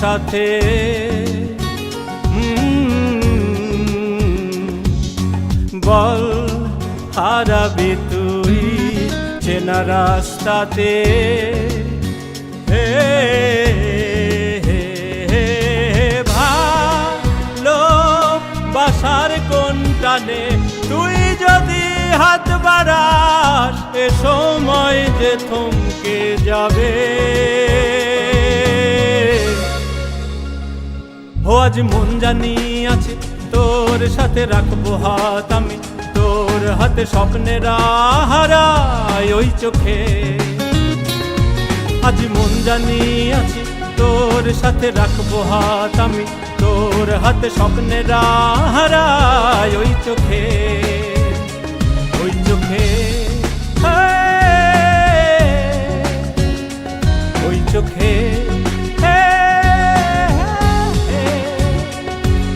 সাথে বল হারাবি তুই চেনা রাস্তাতে ভালো বাসার কোন টানে তুই যদি হাত বাড়াস এ সময় যে থমকে যাবে। ও আজ মন জানি আছে তোর সাথে রাখবো হাত আমি, তোর হাতে স্বপ্নেরা হারায় ওই চোখে। আজ মন জানি আছে তোর সাথে রাখবো হাত আমি, তোর হাতে স্বপ্নেরা হারায় ওই চোখে, ওই চোখে, ওই চোখে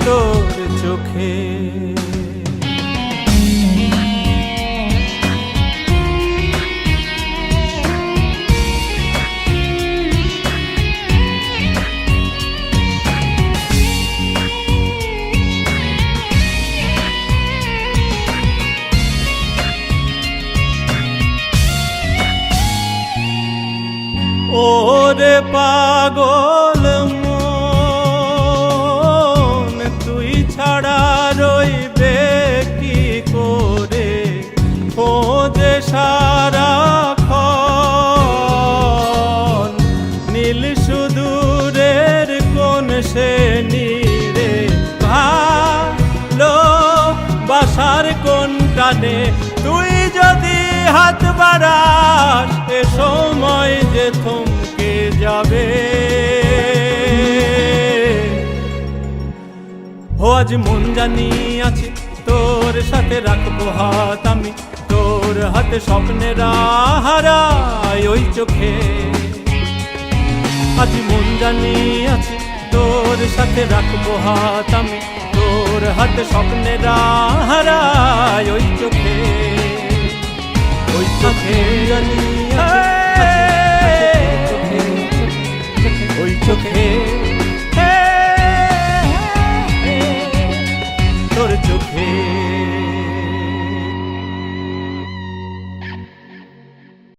তোর চোখে। ওরে পাগল মন তুই ছাড়া রইবে কি করে, খোঁজে সারাক্ষণ নীল সুদূরের কোন সে নীরে। ভালো বাসার কোন টানে তুই যদি হাত বাড়াস এ সময় যে থমকে যাবে। ও আজ মন জানি আছে তোর সাথে রাখবো হাত আমি, তোর হাতে স্বপ্নেরা হারায় ওই চোখে। আজ মন জানি আছে তোর সাথে রাখবো হাত আমি, তোর হাতে স্বপ্নেরা হারায় ওই চোখে, ওই চোখে জানি ওই চোখে তোর চোখে।